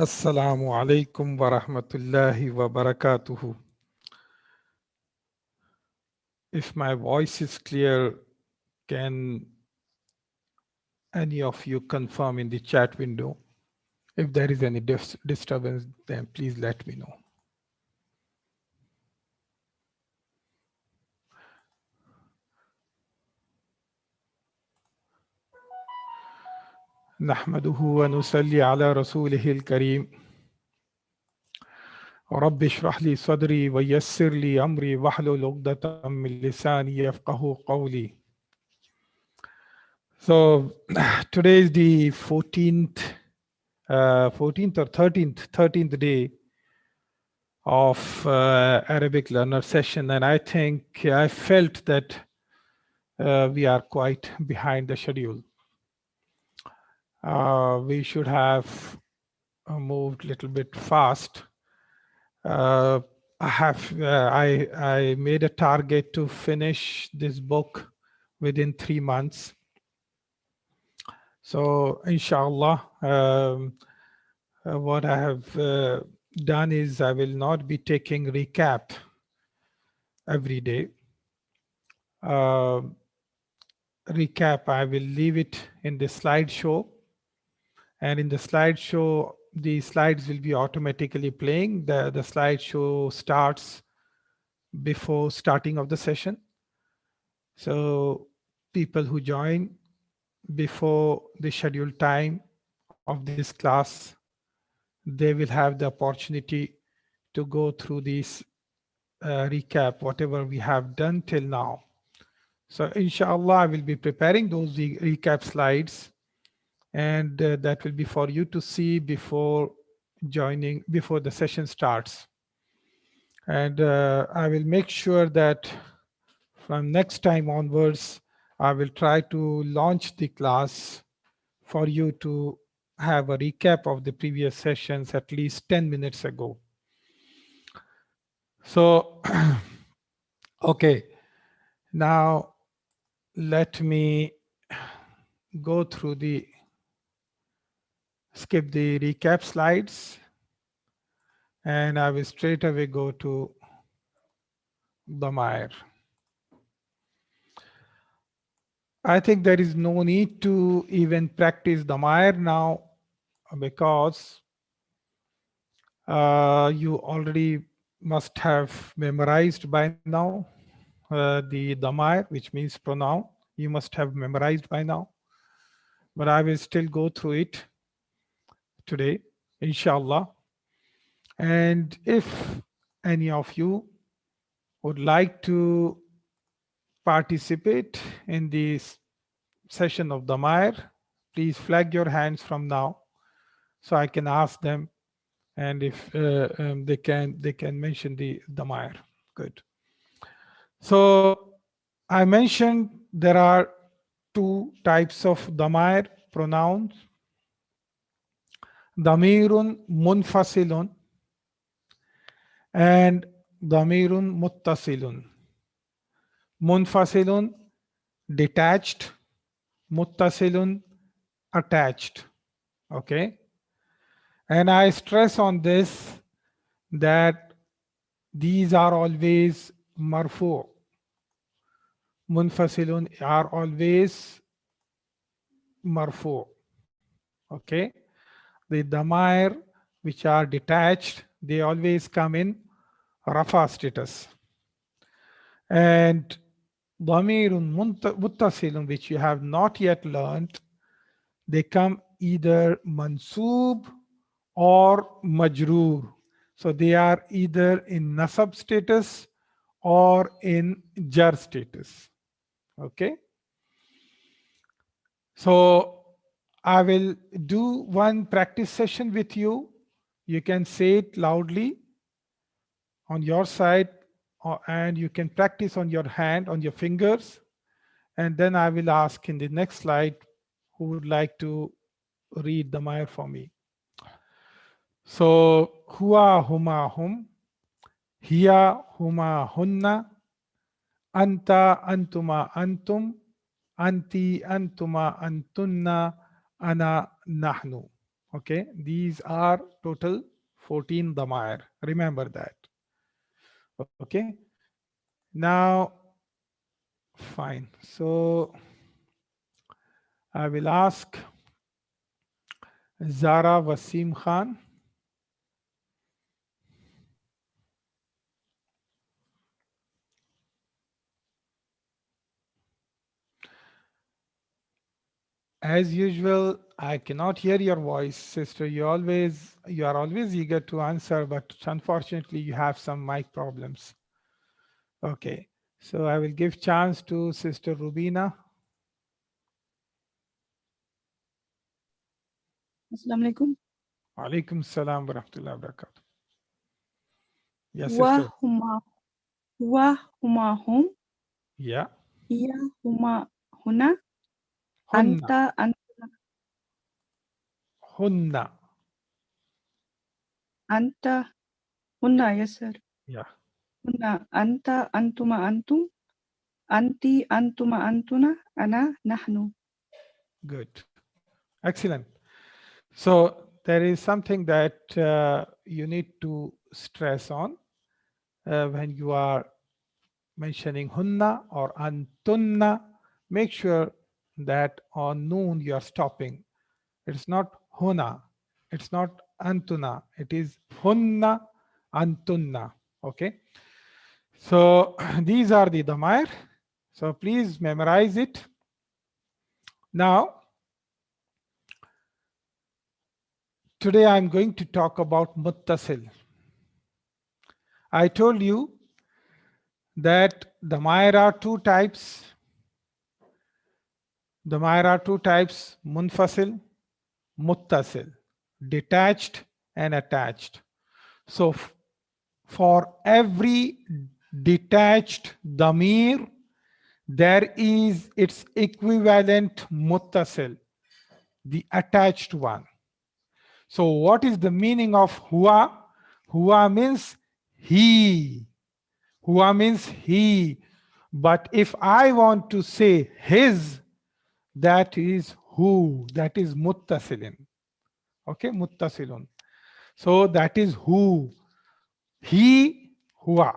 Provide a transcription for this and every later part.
Assalamu alaikum wa rahmatullahi wa barakatuhu. If my voice is clear, can any of you confirm in the chat window? If there is any disturbance, then please let me know. Nahmaduhu wa nusalli ala rasulihil kareem. رب اشرح لي صدري ويسر لي أمري واحلل عقدة من لساني يفقهوا قولي. So today is the 14th or 13th day of Arabic learner session, and I think I felt that we are quite behind the schedule. We should have moved a little bit fast. I made a target to finish this book within 3 months. So inshallah, what I have done is I will not be taking recap every day. Recap, I will leave it in the slideshow, and in the slideshow the slides will be automatically playing. The slideshow starts before starting of the session, so people who join before the scheduled time of this class, they will have the opportunity to go through this recap, whatever we have done till now. So inshallah, I will be preparing those recap slides, and that will be for you to see before joining, before the session starts. And I will make sure that from next time onwards, I will try to launch the class for you to have a recap of the previous sessions at least 10 minutes ago. So, okay, now let me go through skip the recap slides, and I will straight away go to Dhameer. I think there is no need to even practice Dhameer now, because you already must have memorized by now the Dhameer, which means pronoun. You must have memorized by now, but I will still go through it today, inshallah. And if any of you would like to participate in this session of Dhameer, please flag your hands from now, so I can ask them, and if they can mention the Dhameer. Good. So I mentioned there are two types of Dhameer pronouns: Dhameerun Munfasilun and Dhameerun Muttasilun. Munfasilun, detached; Muttasilun, attached. Okay. And I stress on this that these are always marfu. Munfasilun are always marfu. Okay. The Dhameer which are detached, they always come in rafa status. And Dhameerun Muttasilun, which you have not yet learned, they come either mansoob or majroor. So they are either in nasab status or in jar status. Okay. So I will do one practice session with you. You can say it loudly on your side, and you can practice on your hand, on your fingers. And then I will ask in the next slide who would like to read Dhameer for me. So, huwa huma hum, hiya huma hunna, anta antuma antum, anti antuma antunna, ana nahnu. Okay, these are total 14 Dhamair. Remember that. Okay, now fine. So I will ask Zara Wasim Khan. As usual, I cannot hear your voice, sister. You are always eager to answer, but unfortunately you have some mic problems. Okay. So I will give chance to Sister Rubina. Assalamu alaikum. Alaikum salam wa rahmatullahi wa barakatuh. Yes, sister. Wahuma wahuma hum. Yeah. Hiya huma huna. Hunna. Anta Hunna. anta hunna. Yes, sir. Yeah. Hunna anta antuma antum. Anti antuma antuna. Ana nahnu. Good. Excellent. So there is something that you need to stress on when you are mentioning hunna or antunna. Make sure that on noon you are stopping. It's not huna, it's not antuna, it is hunna, antunna. Okay. So these are the dhamair. So please memorize it. Now, today I'm going to talk about muttasil. I told you that dhamair are two types. Dhamair are two types: munfasil, muttasil, detached and attached. So for every detached dhamir, there is its equivalent muttasil, the attached one. So what is the meaning of huwa? Huwa means he. Huwa means he. But if I want to say his, that is who, that is muttasilin. Okay, muttasilun. So that is who. He, huwa.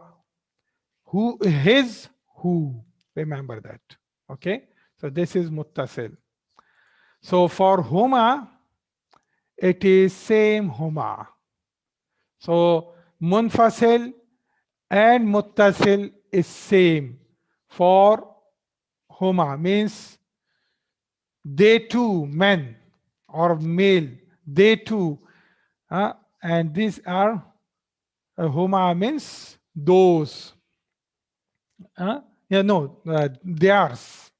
Who, his, who. Remember that. Okay, so this is muttasil. So for huma, it is same huma. So munfasil and muttasil is same. For huma means they two, men or male, they two. And these are huma means those. Theirs,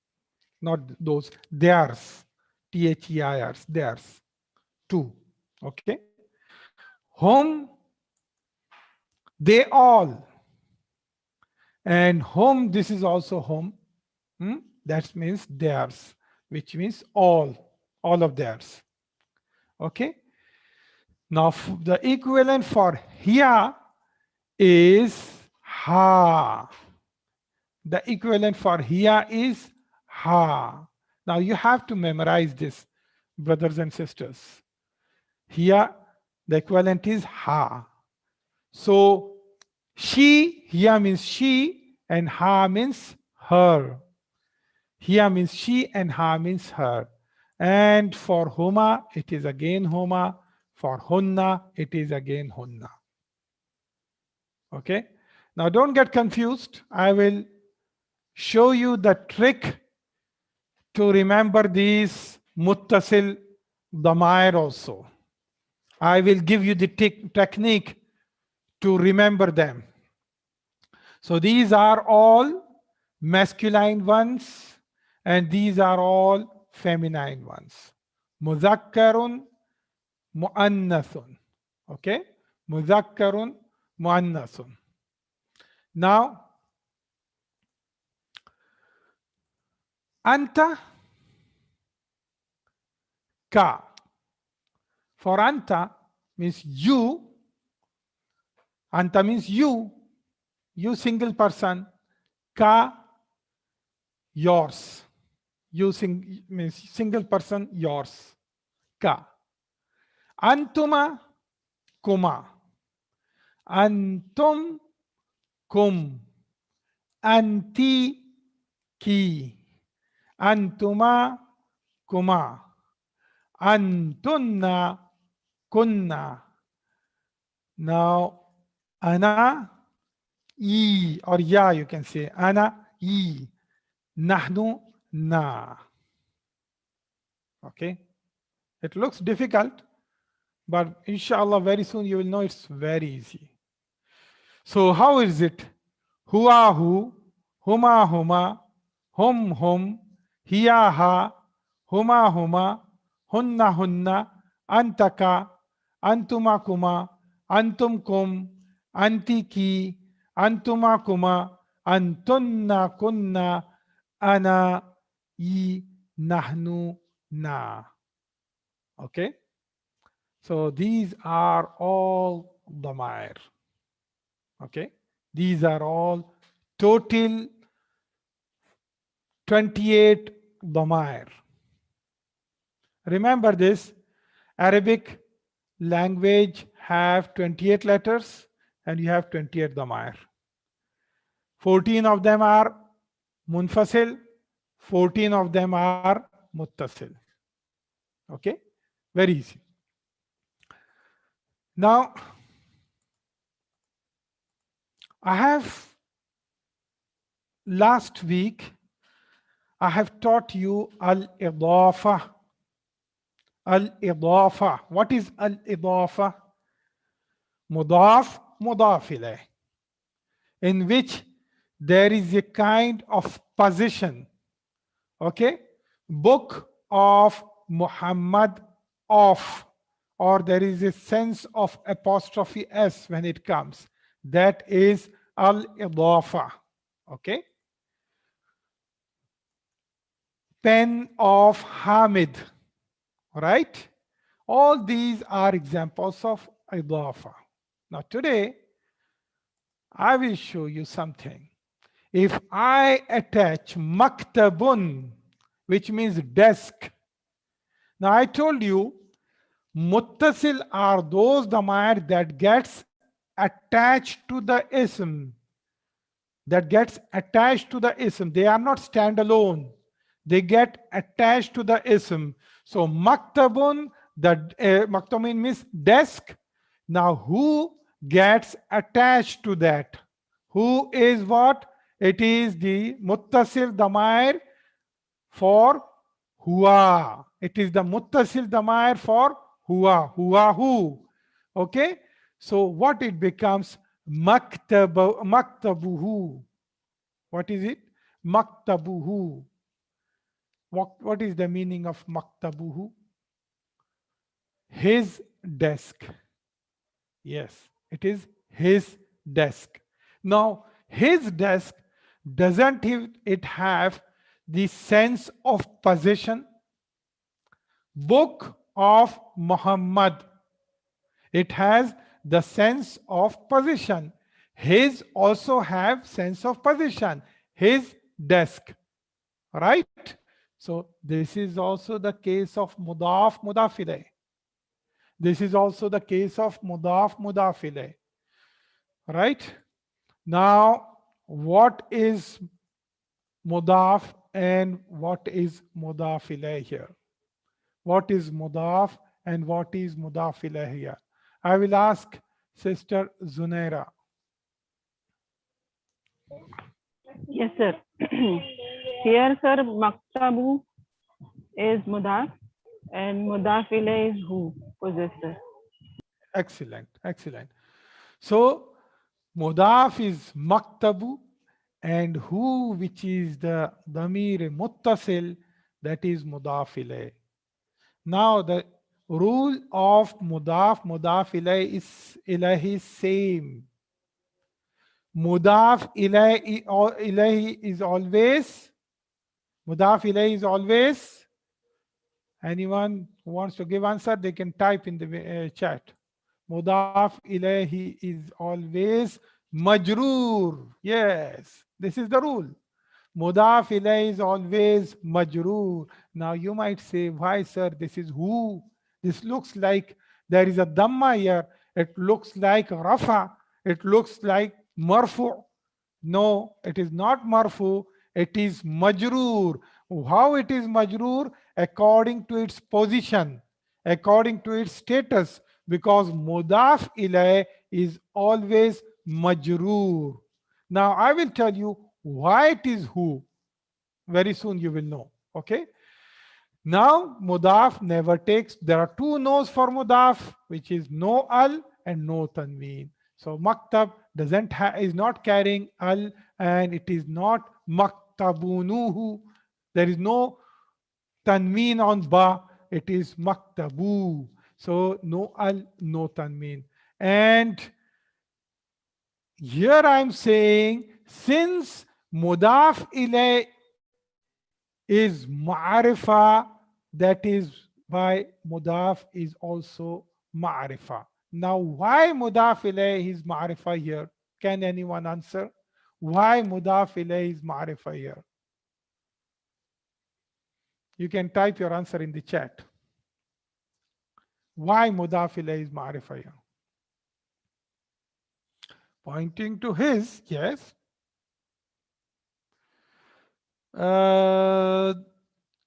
not those, theirs. Theirs, theirs. Two. Okay. Home, they all. And home, this is also home. That means theirs, which means all of theirs. Okay. Now the equivalent for here is ha. The equivalent for here is ha. Now you have to memorize this, brothers and sisters. Here the equivalent is ha. So she, here means she, and ha means her. Here means she and ha means her. And for huma, it is again huma. For hunna, it is again hunna. Okay. Now don't get confused. I will show you the trick to remember these muttasil dhamair also. I will give you the technique to remember them. So these are all masculine ones and these are all feminine ones. Mudhakkarun, muannathun. Okay? Mudhakkarun, muannathun. Now, anta, ka. For anta means you. Anta means you single person. Ka, yours. You means single person, yours. Ka. Antuma, kuma. Antum, kum. Anti, ki. Antuma, kuma. Antunna, kunna. Now, ana, e, or ya, you can say. Ana, e. Nahnu, na. Okay. It looks difficult, but inshallah, very soon you will know it's very easy. So, how is it? Huwa, hu, huma, huma, hum, hum, hiya, ha, huma, huma, hunna, hunna, antaka, antuma, kuma, antum, kum, anti, ki, antuma, kuma, antunna, kunna, ana, yi, nahnu, na. Okay. So these are all Dhamair. Okay. These are all total 28 Dhamair. Remember this, Arabic language have 28 letters and you have 28 Dhamair. 14 of them are Munfasil, 14 of them are Muttasil. Okay. Very easy. Now, I have last week, I have taught you al-idafa. Al-idafa. What is al-idafa? Mudaf, mudaf ilayh, in which there is a kind of position. Okay? Book of Muhammad of, or there is a sense of apostrophe S when it comes. That is al-idafa. Okay? Pen of Hamid. Right? All these are examples of idafa. Now today, I will show you something. If I attach maktabun, which means desk. Now I told you, muttasil are those damair that gets attached to the ism. That gets attached to the ism. They are not standalone. They get attached to the ism. So maktabun, maktabun means desk. Now who gets attached to that? Who is what? It is the muttasil damair for huwa. It is the muttasil damair for huwa. Huwa who. Okay. So what it becomes? Maktabuhu. What is it? Maktabuhu. What is the meaning of maktabuhu? His desk. Yes, it is his desk. Now, his desk, doesn't it have the sense of possession? Book of Muhammad, it has the sense of possession. His also have sense of possession. His desk, right? So this is also the case of mudaf, mudaf ilayh. This is also the case of mudaf, mudaf ilayh. Right? Now, what is mudaf and what is mudaf ilayh here? What is mudaf and what is mudaf ilayh here? I will ask Sister Zunaira. Yes, sir. Here, sir, maktabu is mudaf and mudaf ilayh is who, possessor. Excellent, excellent. So, mudaf is maktabu and who, which is the Dhameer Muttasil, that is mudaf ilayh. Now, the rule of mudaf, mudaf ilayh is same. Mudaf ilayhi is always, mudaf ilayhi is always, anyone who wants to give answer, they can type in the chat. Mudaf ilayhi is always majroor. Yes, this is the rule. Mudaf ilayhi is always majroor. Now you might say, why sir, this is who? This looks like There is a dhamma here. It looks like rafa. It looks like marfu. No, it is not marfu. It is majroor. How it is majroor? According to its position, according to its status, because mudaf ilayh is always majroor. Now I will tell you why it is who. Very soon you will know. Okay. Now mudaf never takes. There are two no's for mudaf, which is no al and no tanween. So maktab is not carrying al, and it is not maktabunuhu. There is no tanween on ba. It is maktabu. So no al, no tanween. And here I am saying, since mudaf ilay is ma'arifa, that is why mudaf is also ma'arifa. Now, why mudaf ilayh is ma'arifa here? Can anyone answer? Why mudaf ilayh is ma'arifa here? You can type your answer in the chat. Why mudaf ilayh is ma'arifa here? Pointing to his, yes.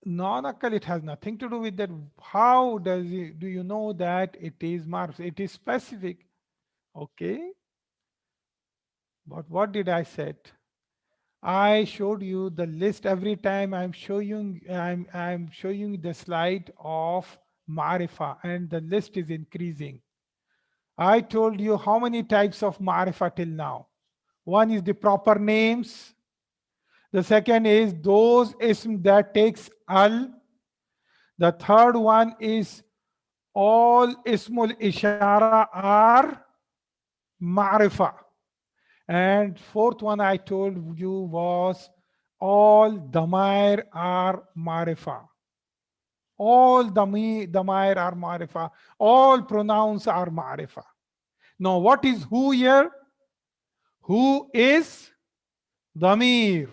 Non-akal, it has nothing to do with that. How do you know that it is marf? It is specific. Okay. But what did I said? I showed you the list every time I'm showing the slide of Marifa, and the list is increasing. I told you how many types of Marifa till now. One is the proper names. The second is those ism that takes al. The third one is all Ismul Ishara are Marifa. And fourth one I told you was all Dhameer are Marifa. All Dhameer are Marifa. All pronouns are Marifa. Now what is who here? Who is Dhameer?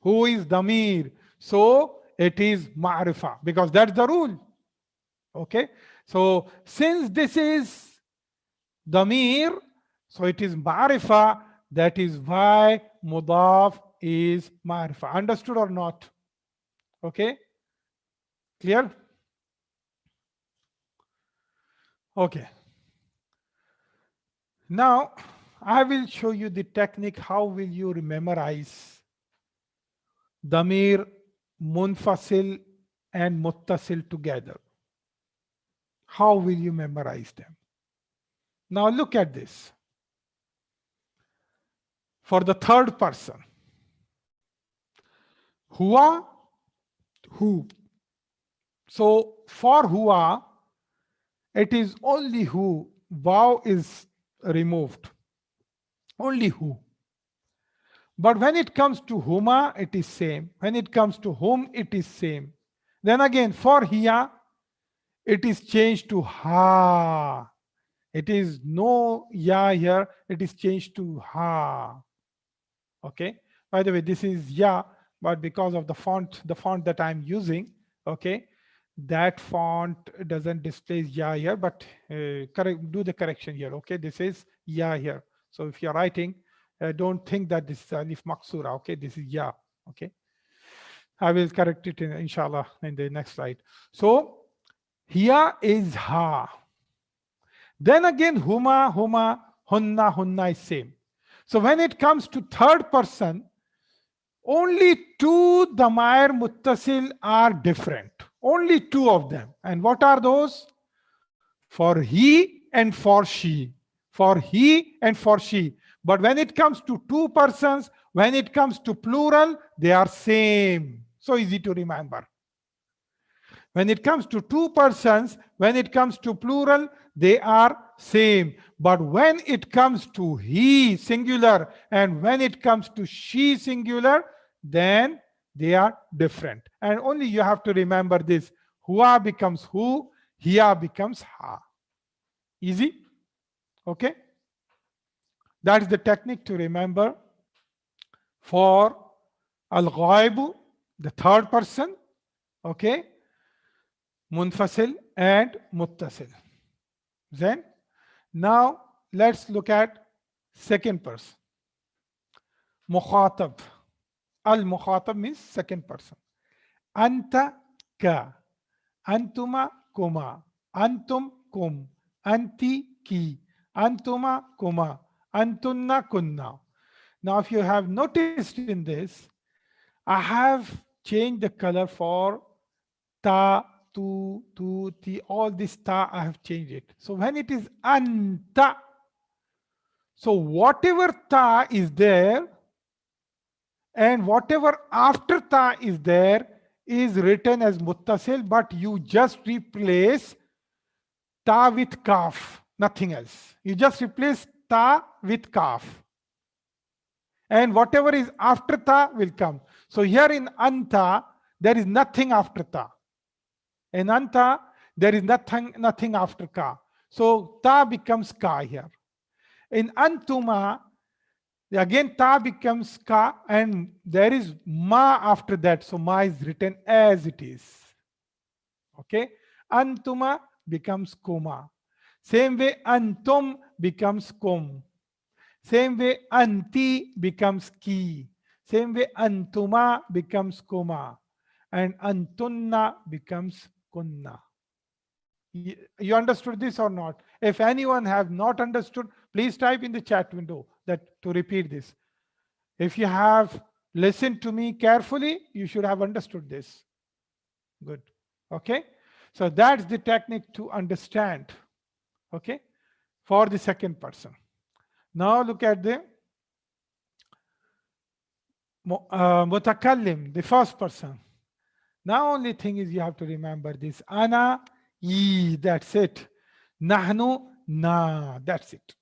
Who is Dhameer? So it is Marifa, because that's the rule. Okay. So since this is Dhameer, so it is Marifa. That is why Mudaf is Marifa. Understood or not? Okay. Clear? Okay. Now I will show you the technique. How will you memorize Dhameer, Munfasil and Muttasil together? How will you memorize them? Now look at this. For the third person, Hua, who. So for Hua, it is only who. Wow is removed. Only who. But when it comes to Huma, it is same. When it comes to whom, it is same. Then again, for Hiya, it is changed to Ha. It is no Ya here. It is changed to Ha. Okay. By the way, this is Ya, but because of the font that I'm using, okay, that font doesn't display Ya here, but do the correction here. Okay, this is Ya here. So if you're writing, don't think that this is Alif Maksura. Okay, this is Ya. Okay, I will correct it inshallah in the next slide. So here is Ha. Then again, Huma, Hunna, Hunna is same. So when it comes to third person, only two Dhameer Muttasil are different. Only two of them. And what are those? For he and for she. For he and for she. But when it comes to two persons, when it comes to plural, they are same. So easy to remember. When it comes to two persons, when it comes to plural, they are same. But when it comes to he singular and when it comes to she singular, then they are different. And only you have to remember this. Hua becomes who, hiya becomes ha. Easy? Okay? That is the technique to remember for al-ghaibu, the third person. Okay? Munfasil and Muttasil. Then, now let's look at second person. Mukhatab. Al-mukhatab means second person. Anta ka. Antuma kuma. Antum kum. Anti ki. Antuma kuma. Antunna kunna. Now, if you have noticed in this, I have changed the color for ta, tu, ti, all this ta, I have changed it. So when it is anta, so whatever ta is there and whatever after ta is there is written as muttasil, but you just replace ta with kaf, nothing else. You just replace ta with kaf. And whatever is after ta will come. So here in anta, there is nothing after ta. In anta, there is nothing after ka. So ta becomes ka here. In antuma, again ta becomes ka and there is ma after that. So ma is written as it is. Okay. Antuma becomes kuma. Same way antum becomes kum. Same way anti becomes ki. Same way antuma becomes kuma. And antunna becomes kunna. You understood this or not? If anyone have not understood, please type in the chat window that to repeat this. If you have listened to me carefully, you should have understood this. Good. Okay. So that's the technique to understand. Okay. For the second person. Now look at the mutakallim, the first person. Now only thing is you have to remember this. Ana, yi, that's it. Nahnu, na, that's it.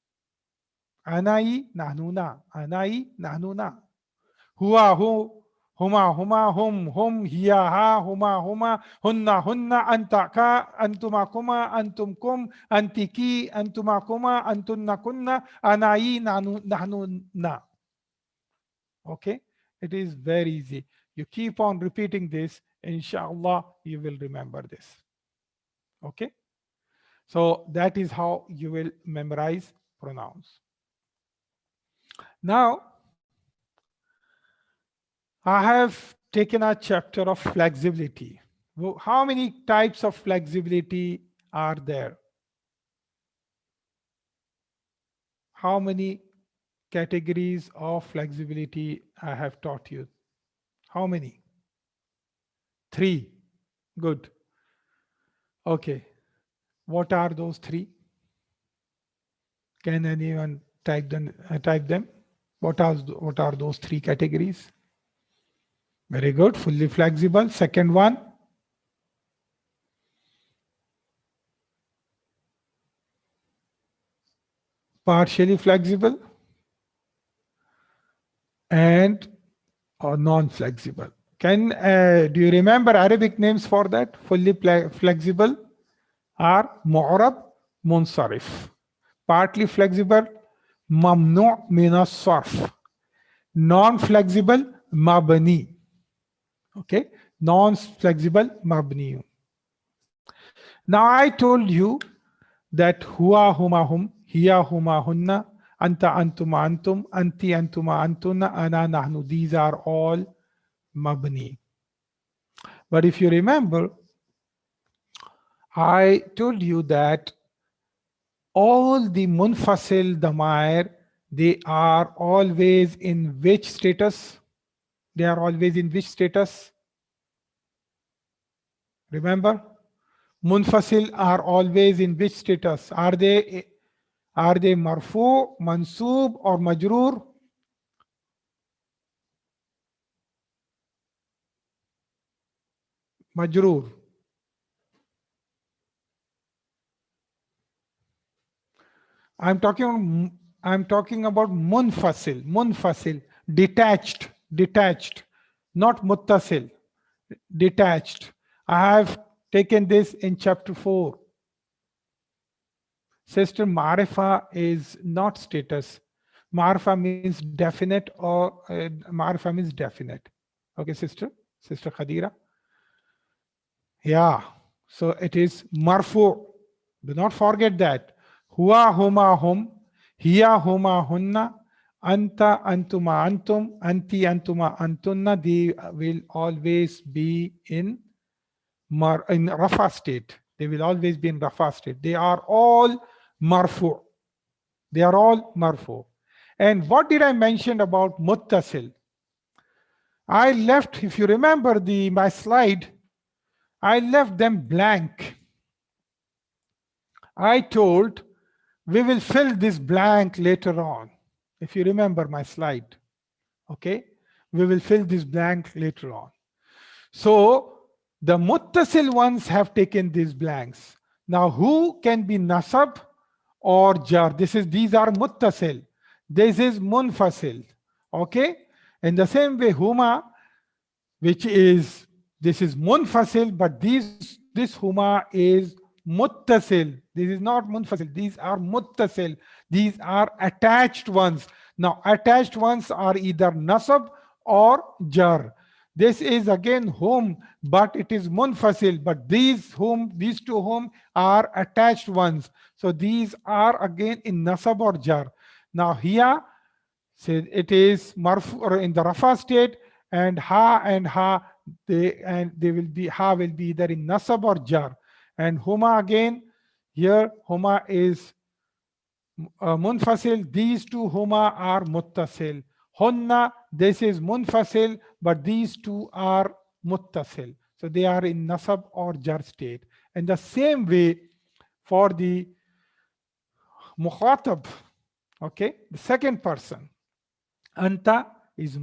Anai, nahnu, na. Anai, nahnu, na. Huwa, hu, huma, huma, hum, hiya, ha, huma, hunna, anta, ka, antuma, kuma, antum, kum, antiki, antuma, kuma, antunna, kunna, anai, nahnu, na. Okay, it is very easy. You keep on repeating this, inshallah, you will remember this. Okay, so that is how you will memorize pronouns. Now, I have taken a chapter of flexibility. How many types of flexibility are there? How many categories of flexibility I have taught you? How many? 3. Good. Okay. What are those 3? Can anyone type them? What are those 3 categories? Very good. Fully flexible. Second one. Partially flexible. And non-flexible. Do you remember Arabic names for that? Fully flexible are mu'rab, munsarif. Partly flexible, mamnu' min as-sarf. Non-flexible, mabni. Okay, non-flexible, mabni. Now I told you that huwa, huma, hum, hiya, huma, hunna, anta, antuma, antum, anti, antuma, antunna, ana, nahnu. These are all mabni. But if you remember, I told you that all the munfasil damair, they are always in which status? They are always in which status? Remember? Munfasil are always in which status? Are they marfu, mansub or majroor? Majroor. I'm talking about munfasil, detached, not muttasil, detached. I have taken this in chapter 4. Sister, Marifa is not status. Marifa means definite or Marifa means definite. Okay, Sister Khadira. Yeah, so it is marfu. Do not forget that. huwa huma hum, hiya huma hunna, anta antuma antum, anti antuma antunna. They will always be in rafa state. They will always be in rafa state. They are all marfu. They are all marfu. And what did I mention about muttasil? I left, if you remember my slide, I left them blank. I told we will fill this blank later on. If you remember my slide, okay, we will fill this blank later on. So the muttasil ones have taken these blanks. Now who can be nasab or jar? These are muttasil. This is munfasil. Okay. In the same way, huma, which is, this is munfasil, but this huma is muttasil. This is not munfasil. These are muttasil. These are attached ones. Now attached ones are either nasab or jar. This is again hum, but it is munfasil. But these two hum are attached ones. So these are again in nasab or jar. Now here, say it is marfu or in the rafa state, and ha they will be, ha will be either in nasab or jar. And huma again, here huma is munfasil. These two huma are muttasil. Hunna, this is munfasil, but these two are muttasil. So they are in nasab or jar state. And the same way for the mukhatab, okay, the second person. Anta is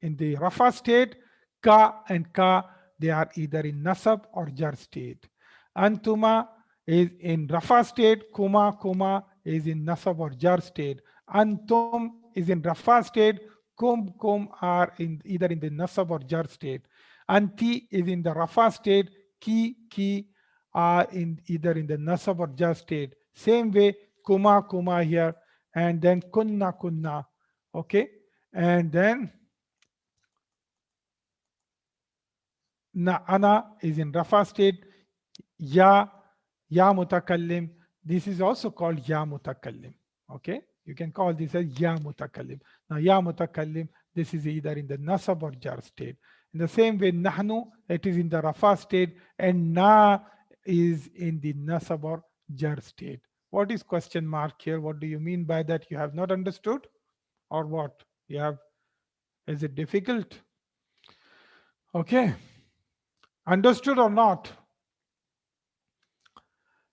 in the rafa state. Ka and ka, they are either in nasab or jar state. Antuma is in rafa state. Kuma is in nasab or jar state. Antum is in rafa state. Kum are either in the nasab or jar state. Anti is in the rafa state. Ki are either in the nasab or jar state. Same way, kuma here, and then kunna. Okay, and then ana is in rafa state. Ya mutakallim. This is also called ya mutakallim. Okay, you can call this as ya mutakallim. Now ya mutakallim, this is either in the nasab or jar state. In the same way, nahnu, it is in the rafa state, and na is in the nasab or jar state. What is question mark here? What do you mean by that? You have not understood, or what? You have, is it difficult? Okay, understood or not?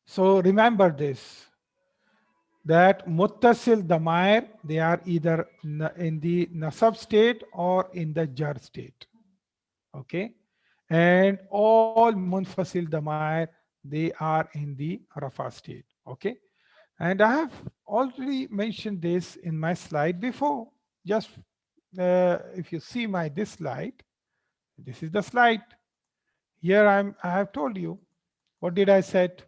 So remember this, that muttasil damair, they are either in the nasab state or in the jar state. Okay, and all munfasil damair, they are in the rafa state. Okay, and I have already mentioned this in my slide before. Just if you see this slide, this is the slide. Here I have told you, what did I said?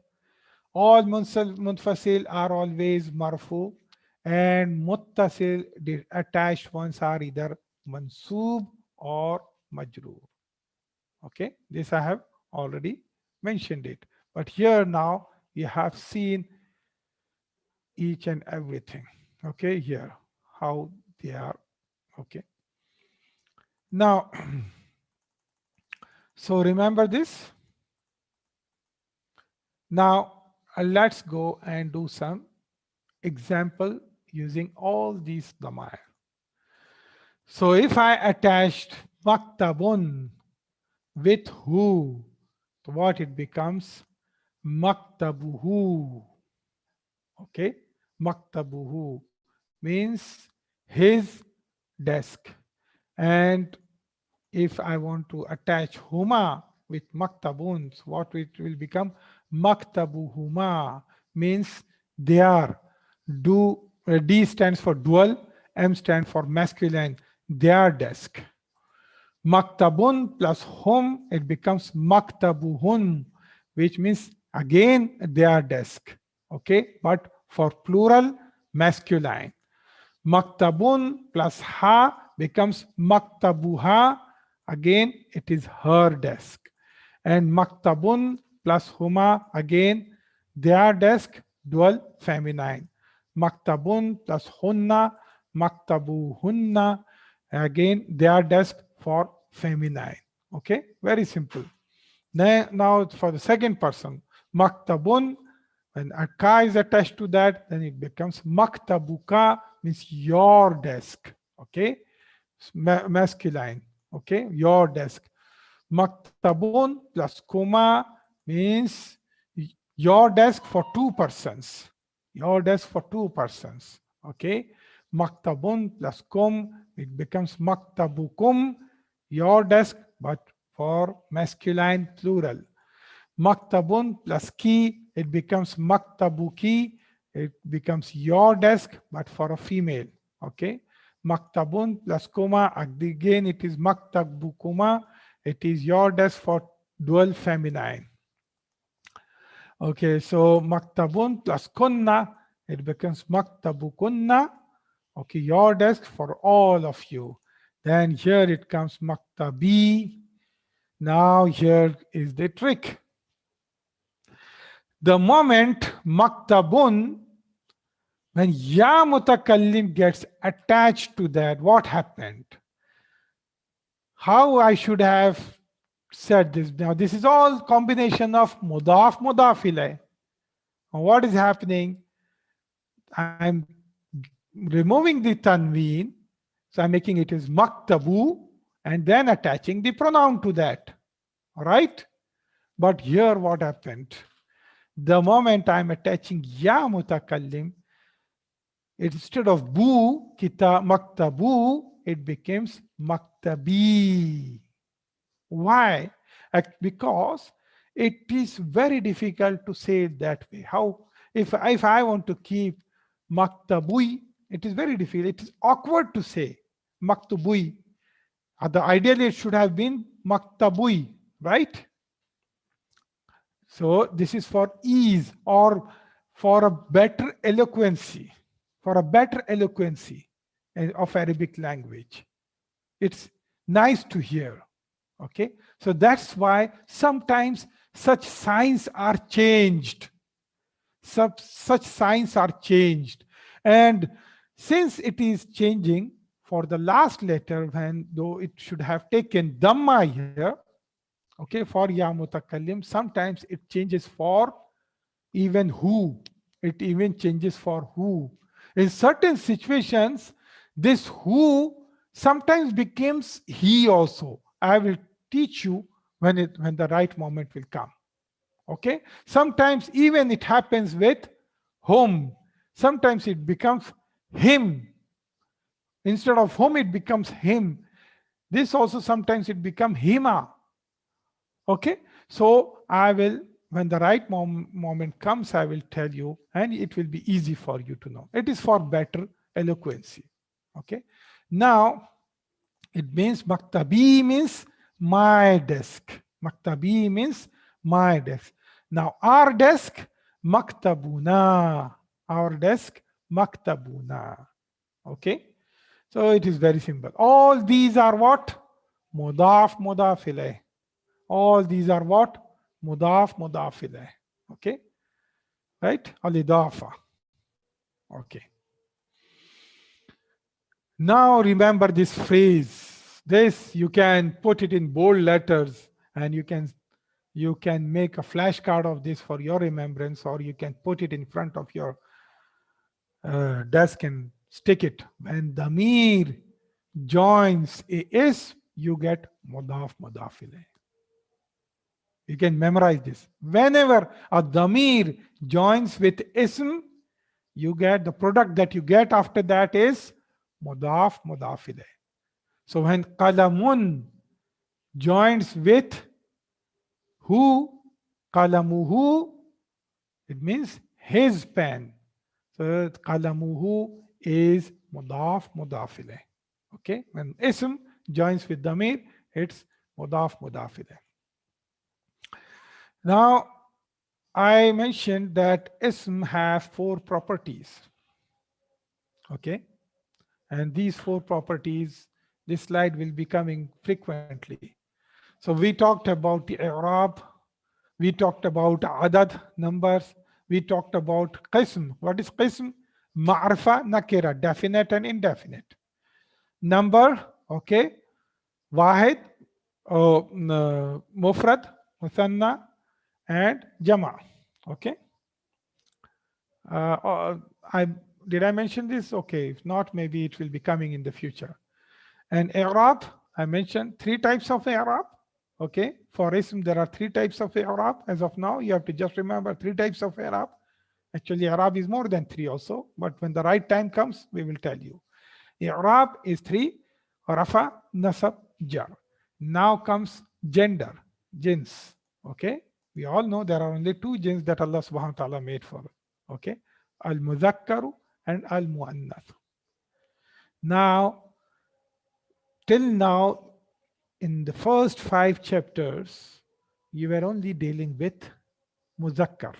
All munfasil are always marfu, and muttasil, the attached ones, are either mansoob or majroor. Okay, this I have already mentioned it. But here now you have seen each and everything. Okay, here how they are. Okay, now so remember this. Now let's go and do some example using all these damair. So if I attached maktabun with who, so what it becomes? Maktabuhu. Okay, maktabuhu means his desk. And if I want to attach huma with maktabun, so what it will become? Maktabuhuma means they are. D stands for dual, M stands for masculine, their desk. Maktabun plus hum, it becomes maktabuhun, which means again their desk. Okay, but for plural, masculine. Maktabun plus ha becomes maktabuha, again it is her desk. And maktabun plus huma, again their desk, dual feminine. Maktabun plus hunna, maktabu hunna. Again, they are desk for feminine. Okay, very simple. Now for the second person, maktabun, when a ka is attached to that, then it becomes maktabuka, means your desk. Okay, masculine. Okay, your desk. Maktabun plus kuma means your desk for two persons. Your desk for two persons. Okay. Maktabun plus kum, it becomes maktabukum, your desk, but for masculine plural. Maktabun plus ki, it becomes maktabuki, it becomes your desk, but for a female. Okay. Maktabun plus kuma, again it is maktabukuma, it is your desk for dual feminine. Okay, so maktabun plus kunna, it becomes maktabukunna. Okay, your desk for all of you. Then here it comes maktabi. Now here is the trick. The moment maktabun, when ya mutakallim gets attached to that, what happened? How I should have said this? Now this is all combination of mudaf, mudaf ilayh. What is happening? I'm removing the tanween, so I'm making it as maktabu and then attaching the pronoun to that. All right? But here what happened? The moment I'm attaching ya mutakallim, instead of bu, kita maktabu, it becomes maktabi. Why? Because it is very difficult to say it that way. How? If I want to keep maktabui, it is very difficult. It is awkward to say maktabui. Ideally, it should have been maktabui, right? So this is for ease or for a better eloquency, for a better eloquency of Arabic language. It's nice to hear. Okay, so that's why sometimes such signs are changed. Such signs are changed. And since it is changing for the last letter, when though it should have taken dhamma here, okay, for ya mutakallim, sometimes it changes for even who. It even changes for who. In certain situations, this who sometimes becomes he also. I will teach you when the right moment will come. Okay, sometimes even it happens with whom. Sometimes it becomes him. Instead of whom, it becomes him. This also sometimes it becomes hima. Okay, so I will, when the right moment comes, I will tell you, and it will be easy for you to know. It is for better eloquency. Okay, now it means maktabi means my desk. Maktabi means my desk. Now our desk, maktabuna. Our desk, maktabuna. Okay, so it is very simple. All these are what? Mudaf, mudaf ilayh. All these are what? Mudaf, mudaf ilayh. Okay, right? Al-idafa. Okay. Now remember this phrase. This you can put it in bold letters, and you can make a flashcard of this for your remembrance, or you can put it in front of your desk and stick it. When Dhameer joins a is, you get mudaf, mudaf ilayh. You can memorize this. Whenever a Dhameer joins with ism, you get the product that you get after that is mudaf, mudaf ilayh. So when qalamun joins with who, qalamuhu, it means his pen. So qalamuhu is mudaf, mudaf ilayh. Okay, when ism joins with Dhameer, it's mudaf, mudaf ilayh. Now, I mentioned that ism have 4 properties. Okay, and these 4 properties, this slide will be coming frequently. So we talked about the i'rab, we talked about adad, numbers, we talked about qism. What is qism? Ma'rifa, nakira, definite and indefinite. Number, okay, wahid, mufrad, muthanna, and jama. Okay. I did I mention this? Okay, if not, maybe it will be coming in the future. And i'rab, I mentioned 3 types of i'rab. Okay, for ism there are 3 types of i'rab. As of now, you have to just remember 3 types of i'rab. Actually, i'rab is more than 3 also, but when the right time comes, we will tell you. i'rab is 3: rafa, nasab, jar. Now comes gender, jins. Okay, we all know there are only 2 jins that Allah subhanahu wa ta'ala made for us. Okay, al mudhakkaru and al muannath. Now, till now, in the first 5 chapters, you were only dealing with muzakkar.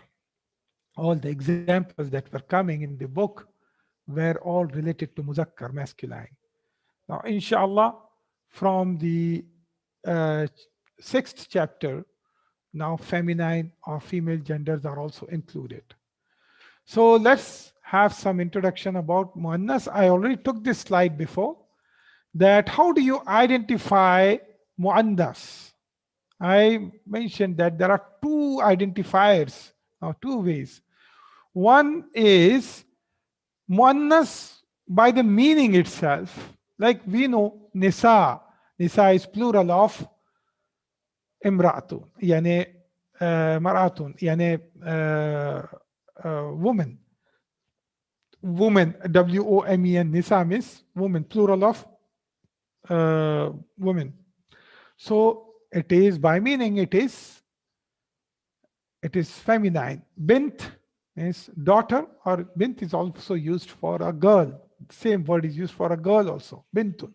All the examples that were coming in the book were all related to muzakkar, masculine. Now, inshallah, from the 6th chapter, now feminine or female genders are also included. So let's have some introduction about muannas. I already took this slide before, that how do you identify muannas? I mentioned that there are 2 identifiers, or 2 ways. One is muannas by the meaning itself. Like we know nisa. Nisa is plural of imra'atun, yani mar'atun, yani woman. Woman, W-O-M-E-N, nisa means woman, plural of woman. So it is by meaning, it is feminine. Bint means daughter, or bint is also used for a girl. Same word is used for a girl also, bintun.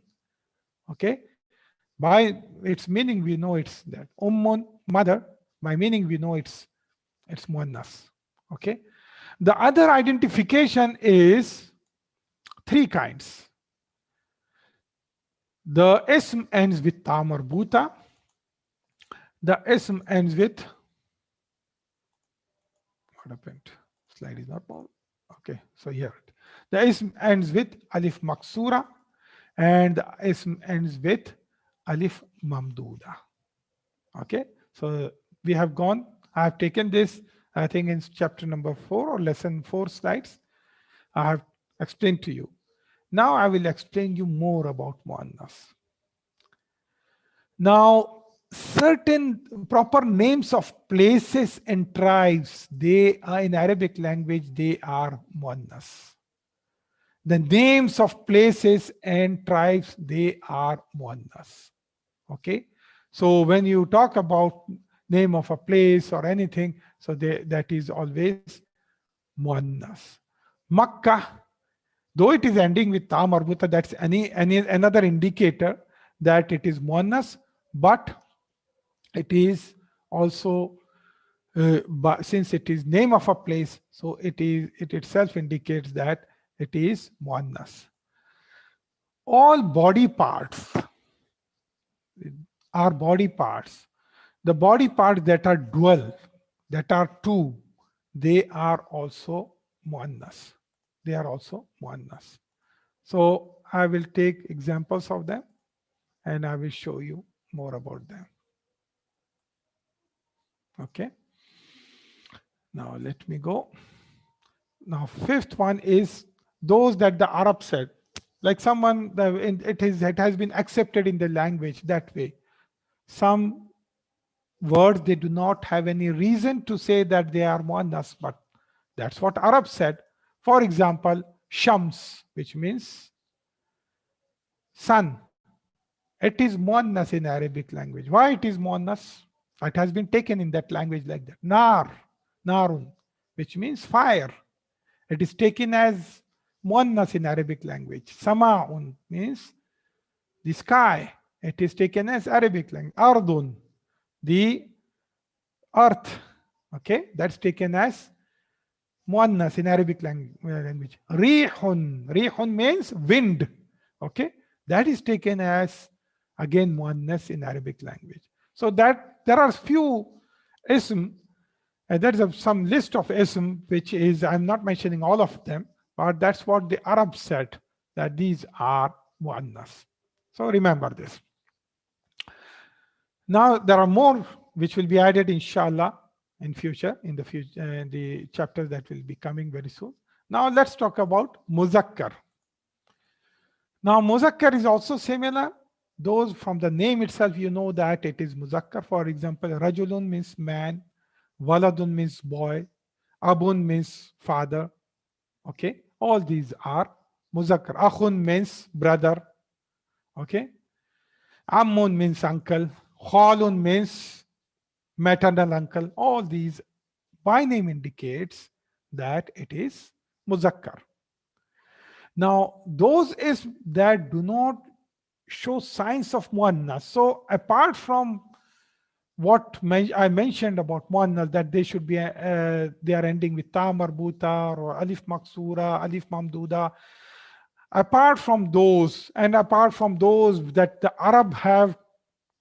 Okay, by its meaning we know it's that. Ummun, mother. By meaning we know it's muannas. Okay, the other identification is 3 kinds. The ism ends with ta marbuta. The ism ends with, what happened? Slide is not moving. Okay, so here the ism ends with alif maksura, and the ism ends with alif mamduda. Okay, so we have gone, I have taken this, I think in chapter number 4 or lesson 4 slides. I have explained to you. Now I will explain you more about muannas. Now, certain proper names of places and tribes, they are in Arabic language, they are muannas. The names of places and tribes, they are muannas. Okay, so when you talk about name of a place or anything, so that is always muannas. Makkah, though it is ending with ta marbuta, that's another indicator that it is muannas, but it is also but since it is name of a place, so it itself indicates that it is muannas. All body parts are body parts. The body parts that are dual, that are 2, they are also muannas. They are also muannas. So I will take examples of them and I will show you more about them. Okay. Now let me go. Now 5th one is those that the Arab said, like someone, it has been accepted in the language that way. Some words, they do not have any reason to say that they are muannas, but that's what Arab said. For example, shams, which means sun. It is muannas in Arabic language. Why it is muannas? It has been taken in that language like that. Nar, narun, which means fire. It is taken as muannas in Arabic language. Sama'un means the sky. It is taken as Arabic language. Ardun, the earth. Okay, that's taken as muannas in Arabic language. Rihun, rihun means wind. Okay, that is taken as again muannas in Arabic language. So that there are few ism And there is some list of ism, which is, I'm not mentioning all of them, but that's what the Arabs said, that these are muannas. So remember this. Now there are more which will be added inshallah in future, in the chapters that will be coming very soon. Now let's talk about muzakkar. Now muzakkar is also similar. Those from the name itself, you know that it is muzakkar. For example, rajulun means man, waladun means boy, abun means father. Okay, all these are muzakkar. Akhun means brother. Okay, ammun means uncle, khalun means maternal uncle. All these by name indicates that it is muzakkar. Now those is that do not show signs of muannas. So apart from what I mentioned about muannas, that they should be they are ending with ta marbuta or alif maksura, alif mamduda. Apart from those, and apart from those that the Arab have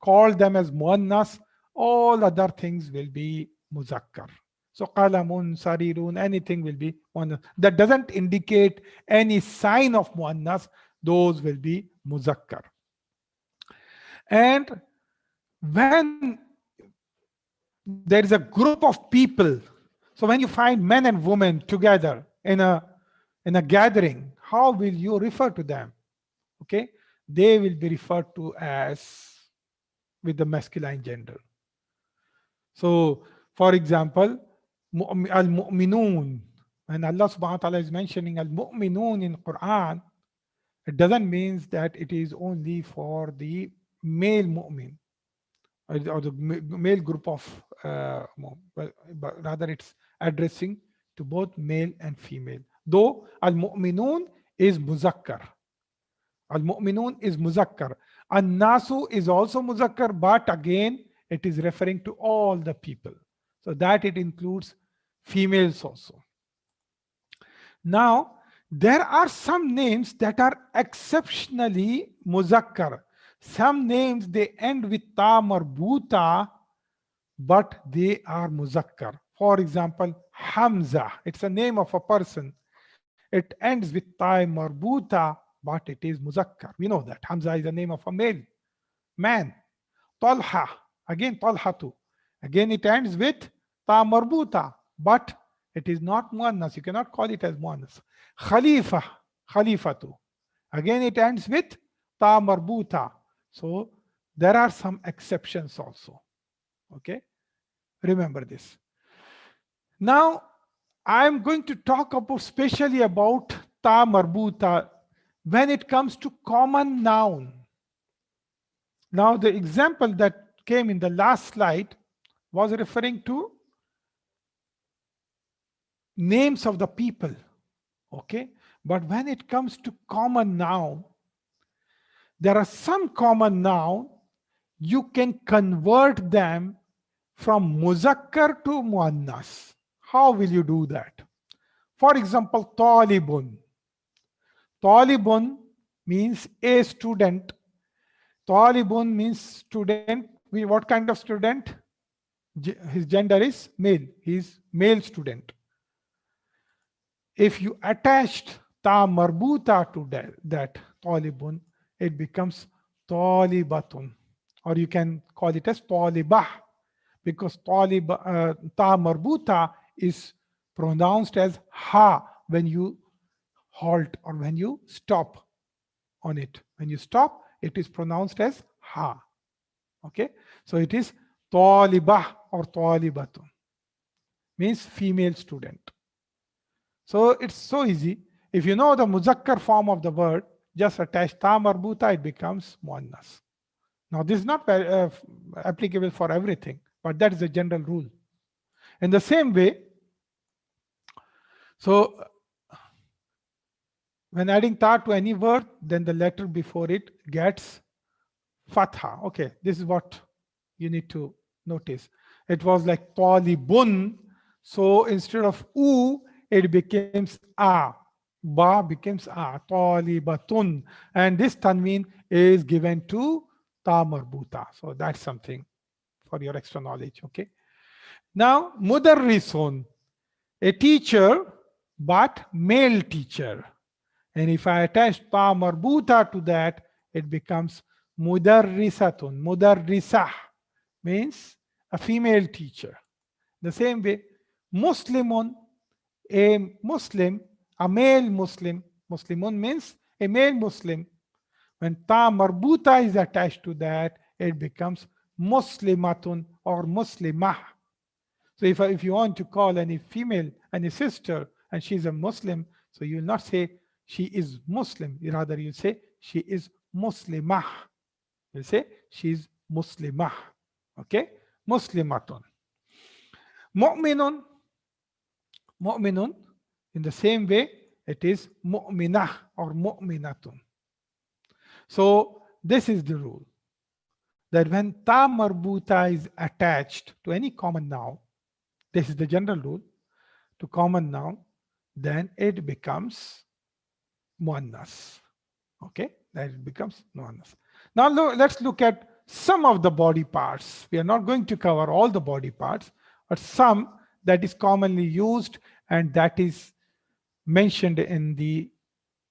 called them as muannas, all other things will be muzakkar. So qalamun, sarirun, anything will be muannas. That doesn't indicate any sign of muannas, those will be muzakkar. And when there is a group of people, so when you find men and women together in a gathering, how will you refer to them? Okay, they will be referred to as with the masculine gender. So for example, al-mu'minun, when Allah subhanahu wa ta'ala is mentioning al-mu'minun in Quran, it doesn't mean that it is only for the male mu'min or the male group of but rather it's addressing to both male and female. Though al-mu'minun is muzakkar. Al-mu'minun is muzakkar. An-nasu is also muzakkar, but again it is referring to all the people. So that it includes females also. Now there are some names that are exceptionally muzakkar. Some names they end with ta marbuta, but they are muzakkar. For example, Hamza, it's a name of a person. It ends with ta marbuta, but it is muzakkar. We know that Hamza is the name of a male man. Talha, again Talhatu, again it ends with ta marbuta, but it is not muannas. You cannot call it as muannas. Khalifa, Khalifatu, again it ends with ta marbuta. So there are some exceptions also. Okay, remember this. Now I'm going to talk about specially about ta marbuta when it comes to common noun. Now the example that came in the last slide was referring to names of the people. Okay, but when it comes to common noun, there are some common noun you can convert them from muzakkar to muannas. How will you do that? For example, talibun. Talibun means a student. Talibun means student. What kind of student? His gender is male. He is male student. If you attached ta marbuta to that talibun, it becomes talibatun, or you can call it as talibah, because ta marbuta is pronounced as ha when you halt or when you stop on it. When you stop, it is pronounced as ha. Okay, so it is talibah or talibatun, means female student. So it's so easy. If you know the muzakkar form of the word, just attach ta marbuta, it becomes muannas. Now this is not applicable for everything, but that is the general rule. In the same way, so when adding ta to any word, then the letter before it gets fatha. Okay, this is what you need to notice. It was like talibun, so instead of u, it becomes a. Ba becomes a, talibatun, and this tanween is given to ta marbuta. So that's something for your extra knowledge. Okay. Now, mudarrisun, a teacher, but male teacher. And if I attach ta marbuta to that, it becomes mudarrisatun. Mudarrisah means a female teacher. The same way, Muslimun, a Muslim, a male Muslim. Muslimun means a male Muslim. When ta marbuta is attached to that, it becomes Muslimatun or Muslimah. So if you want to call any female, any sister, and she's a Muslim, so you will not say she is Muslim. Rather, you say she is Muslimah. You say she is Muslimah. Okay? Muslimatun. Mu'minun. Mu'minun. In the same way, it is mu'minah or mu'minatun. So this is the rule, that when ta marbuta is attached to any common noun, this is the general rule, to common noun, then it becomes muannas. Okay, that it becomes muannas. Now let's look at some of the body parts. We are not going to cover all the body parts, but some that is commonly used and that is mentioned in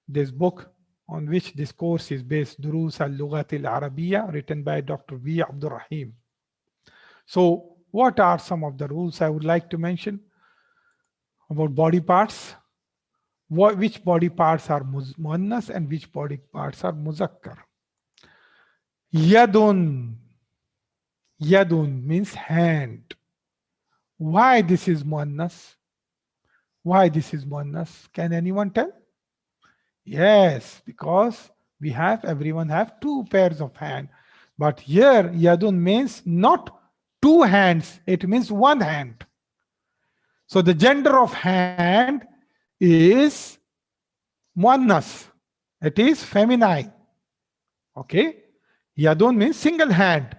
this book on which this course is based, Duroos Al Lughatil-Arabiyyah, written by Dr. V. AbdurRaheem. So what are some of the rules I would like to mention about body parts? Which body parts are muannas and which body parts are muzakkar? Yadun. Yadun means hand. Why this is muannas? Why this is muannas? Can anyone tell? Yes, because everyone have two pairs of hand. But here yadun means not two hands, it means one hand. So the gender of hand is muannas. It is feminine. Okay. Yadun means single hand.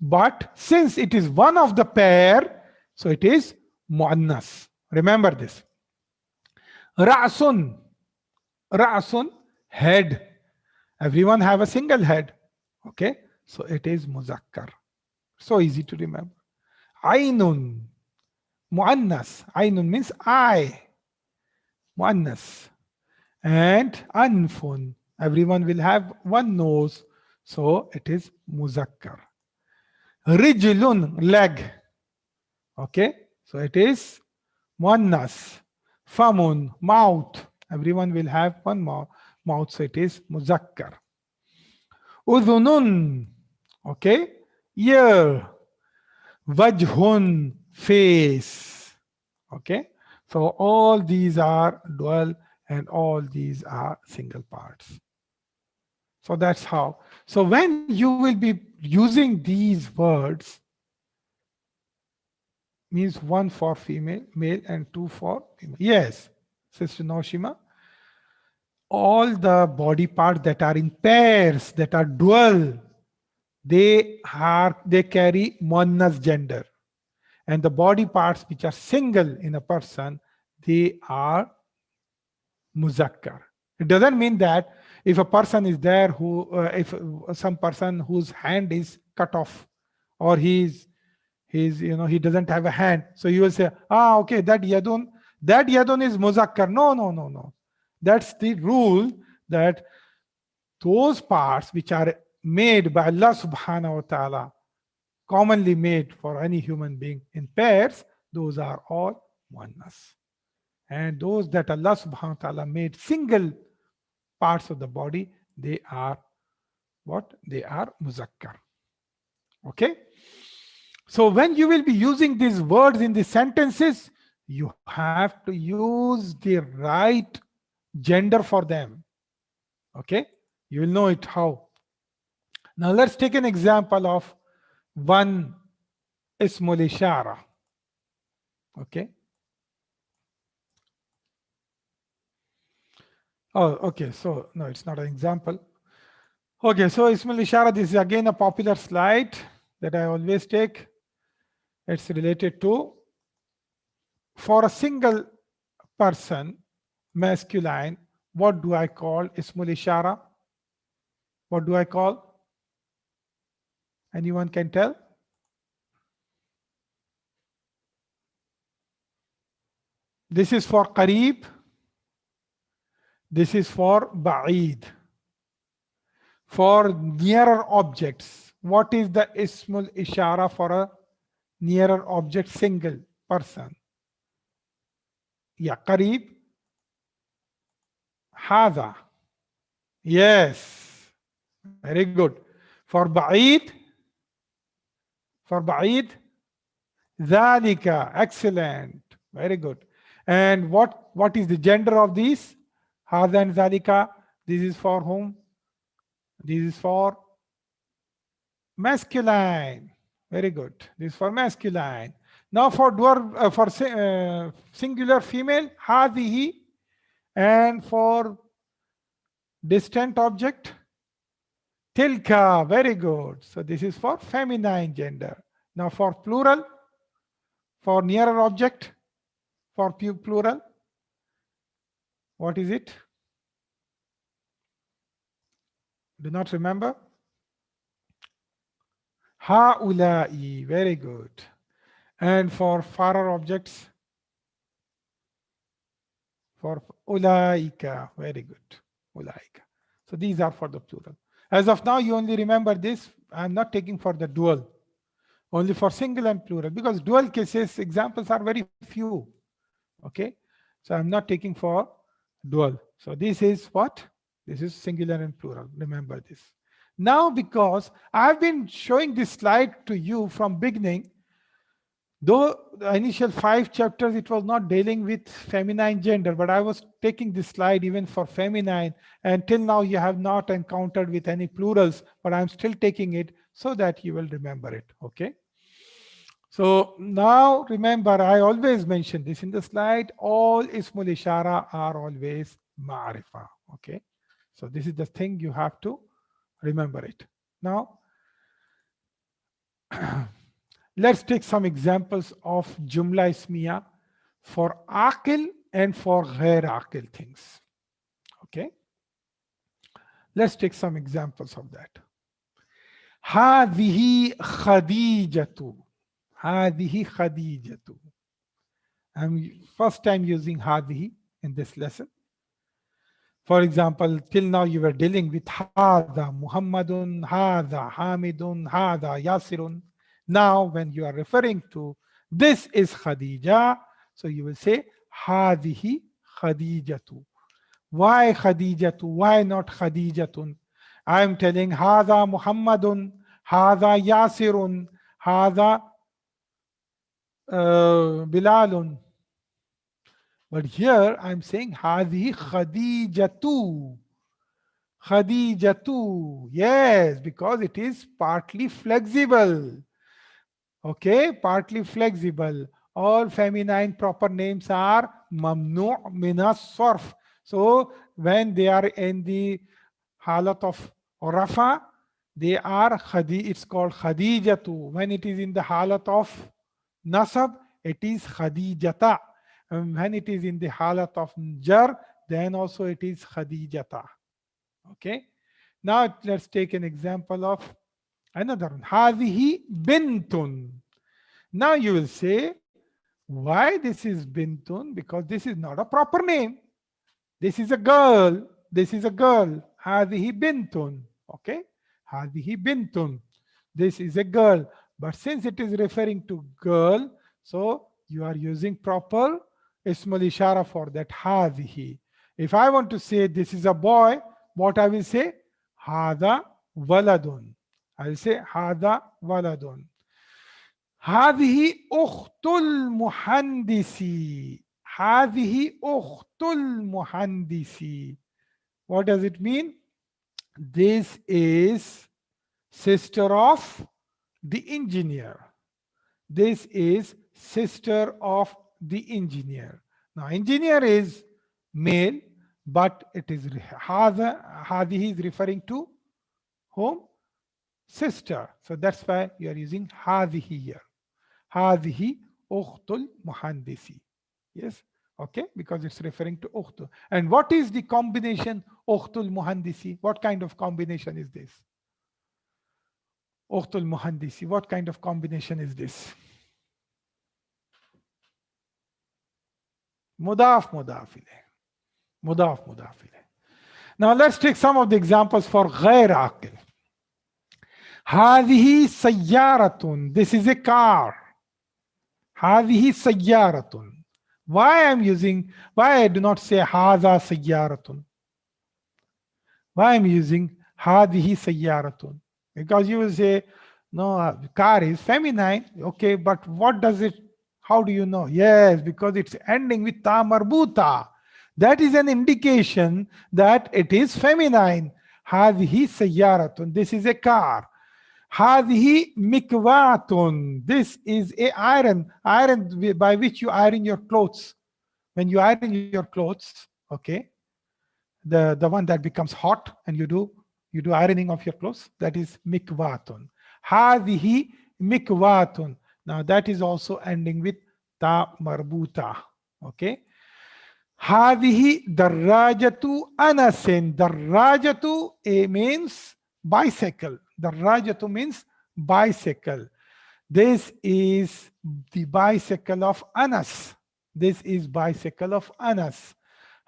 But since it is one of the pair, so it is muannas. Remember this. Ra'sun. Ra'sun, head. Everyone have a single head. Okay. So it is muzakkar. So easy to remember. Ainun. Muannas. Ainun means eye. Muannas. And anfun. Everyone will have one nose. So it is muzakkar. Rijlun, leg. Okay. So it is muannas. Famun, mouth. Everyone will have one mouth. So it is muzakkar. Udhunun. Okay. Ear. Wajhun, face. Okay. So all these are dual and all these are single parts. So that's how. So when you will be using these words, means one for female, male, and two for female. Yes, Sister Noshima. All the body parts that are in pairs, that are dual, they carry muannas gender. And the body parts which are single in a person, they are muzakkar. It doesn't mean that if a person is there who, if some person whose hand is cut off, or he doesn't have a hand, so you will say, okay, that yadun is muzakkar. No. That's the rule, that those parts which are made by Allah subhanahu wa ta'ala, commonly made for any human being in pairs, those are all muannas. And those that Allah subhanahu wa ta'ala made single parts of the body, they are what? They are muzakkar. Okay. So when you will be using these words in the sentences, you have to use the right gender for them. Okay. You will know it how. Now let's take an example of one Ismul Ishara. Okay. Oh, okay. So no, it's not an example. Okay, so Ismul Ishara, this is again a popular slide that I always take. It's related to, for a single person, masculine, what do I call Ismul Ishara? What do I call? Anyone can tell? This is for qareeb. This is for ba'id. For nearer objects, what is the Ismul Ishara for a nearer object, single person? Yeah, qareeb. Hada. Yes. Very good. For ba'id, dhalika. Excellent. Very good. And what is the gender of these? Hada and dhalika. This is for whom? This is for masculine. Very good. This is for masculine. Now for singular female, hadihi, and for distant object, tilka. Very good. So this is for feminine gender. Now for plural, for nearer object, for plural, what is it? Do not remember? Haulai. Very good. And for farer objects, for ulaika. Very good. Ulaika. So these are for the plural. As of now, you only remember this. I'm not taking for the dual, only for single and plural, because dual cases examples are very few. Okay. So I'm not taking for dual. So this is what? This is singular and plural. Remember this. Now, because I've been showing this slide to you from beginning, though the initial 5 chapters, it was not dealing with feminine gender, but I was taking this slide even for feminine. And till now, you have not encountered with any plurals, but I'm still taking it so that you will remember it. Okay. So now remember, I always mention this in the slide, all Ismul Ishara are always Ma'arifa. Okay. So this is the thing you have to remember it. Now, let's take some examples of Jumla Ismiya for Aqil and for Ghair Aqil things. Okay. Let's take some examples of that. Hadihi Khadijatu. Hadihi Khadijatu. I'm first time using hadihi in this lesson. For example, till now you were dealing with hada Muhammadun, hada Hamidun, hada Yasirun. Now when you are referring to this is Khadija, so you will say hadihi Khadijatu. Why Khadijatu? Why not Khadijatun? I am telling hada Muhammadun, hada Yasirun, hada Bilalun. But here I'm saying Hadi Khadijatu. Khadijatu. Yes, because it is partly flexible. Okay, partly flexible. All feminine proper names are mamnu' minas sarf. So when they are in the halat of rafa, they are it's called Khadijatu. When it is in the halat of nasab, it is Khadijata. And when it is in the halat of jar, then also it is Khadijata. Okay. Now let's take an example of another one. Hadihi bintun. Now you will say, why this is bintun? Because this is not a proper name. This is a girl. This is a girl. Hadihi bintun. Okay. Hadihi bintun. This is a girl. But since it is referring to girl, so you are using proper Ismul Ishara for that. Hadihi. If I want to say this is a boy, what I will say? Hada waladun. I will say hada waladun. هذه أخت المهندس. هذه أخت المهندس. What does it mean? This is sister of the engineer. This is sister of the engineer. Now engineer is male, but it is هذه is referring to whom? Sister. So that's why you are using هذه here. هذه أخت المهندس. Yes. Okay. Because it's referring to أخت. And what is the combination أخت المهندس? What kind of combination is this? أخت المهندس. What kind of combination is this? Mudaf, mudaf ilayh. Mudaf, mudaf ilayh. Now let's take some of the examples for غير عاقل. هذه سيارة. This is a car. هذه سيارة. Why I do not say هذا سيارة? Why I'm using هذه سيارة? Because you will say, no, car is feminine. Okay, but what does it, how do you know? Yes, because it's ending with ta marbuta. That is an indication that it is feminine. هذه سيارة. This is a car. هذه مكواة. This is a iron by which you iron your clothes. When you iron your clothes, okay, the one that becomes hot and you do ironing of your clothes, that is mikwatun. هذه mikwatun. Now that is also ending with ta marbuta. Okay. هذه دراجة أنس. دراجة means bicycle. Darajatu means bicycle. This is the bicycle of Anas. This is bicycle of Anas.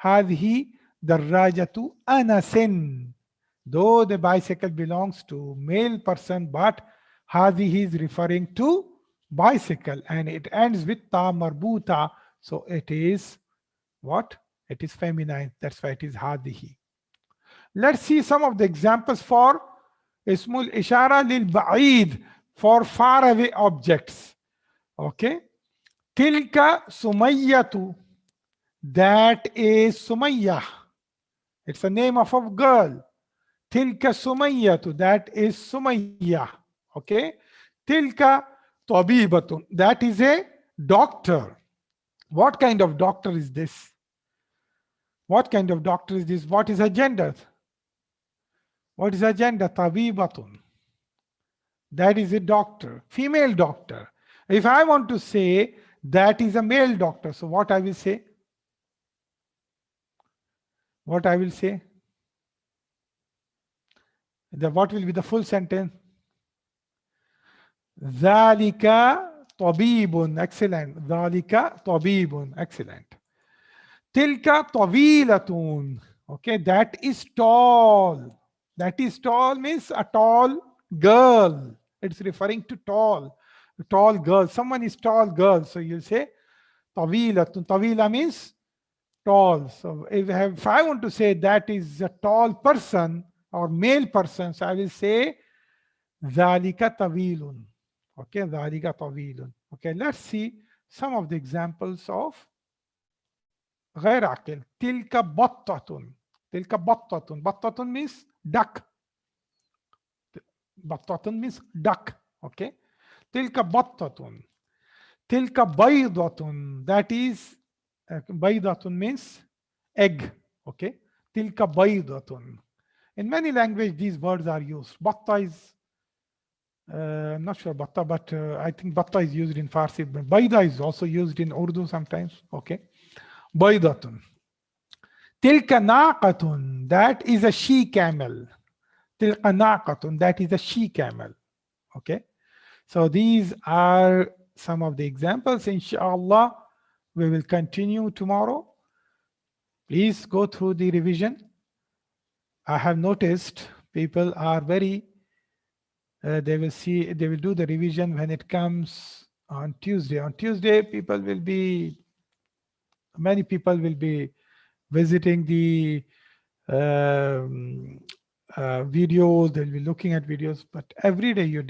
هذه دراجة أنس. Though the bicycle belongs to male person, but هذه is referring to bicycle and it ends with ta marbuta. So it is what? It is feminine. That's why it is هذه. Let's see some of the examples for Ismul Ishara lil Ba'id, for far away objects. Okay. Tilka Sumayyatu. That is Sumayya. It's a name of a girl. Tilka Sumayyatu. That is Sumayya. Okay. Tilka Tabibatun. That is a doctor. What kind of doctor is this? What kind of doctor is this? What is her gender? What is her gender? Tabibatun. That is a doctor, female doctor. If I want to say that is a male doctor, so what I will say? What I will say? What will be the full sentence? ذَلِكَ طَبِيبٌ. Excellent. ذَلِكَ طَبِيبٌ. Excellent. Tilka tawilatun. Okay, that is tall. That is tall means a tall girl. It's referring to tall. A tall girl. Someone is tall girl. So you'll say tawilatun. Tawila means tall. So if I want to say that is a tall person or male person, so I will say dhalika tawilun. Okay, dhalika tawilun. Okay, let's see some of the examples of غير عاقل. تلك بطة. تلك بطة. بطة means duck. بطة means duck. Okay. تلك بطة. تلك بيضة. That is بيضة means egg. Okay. تلك بيضة. In many languages these words are used. Batta is I'm not sure batta, but I think batta is used in Farsi. Baida is also used in Urdu sometimes. Okay. Baydatun. Tilka naqatun. That is a she camel. Tilka naqatun. That is a she camel. Okay. So these are some of the examples. Inshallah, we will continue tomorrow. Please go through the revision. I have noticed people are very, they will do the revision when it comes on Tuesday. On Tuesday, many people will be visiting the videos, they'll be looking at videos, but every day you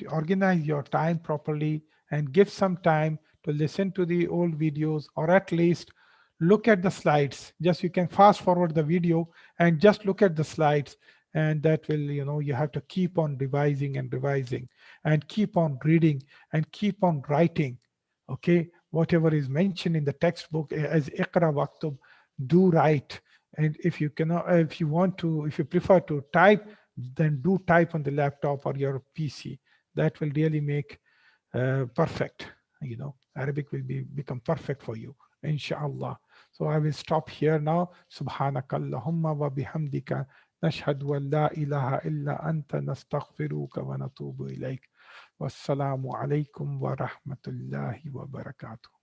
organize your time properly and give some time to listen to the old videos, or at least look at the slides. Just you can fast forward the video and just look at the slides, and that will, you have to keep on revising and revising and keep on reading and keep on writing. Okay, whatever is mentioned in the textbook as Iqra Waktub, do write. And if you prefer to type, then do type on the laptop or your PC. That will really make perfect. Arabic will become perfect for you, inshallah. So I will stop here now. Subhanakallahumma wa bihamdika nashhadu an la ilaha illa anta nastaghfiruka wa natubu ilayk. Wassalamu alaikum wa rahmatullahi wa barakatuh.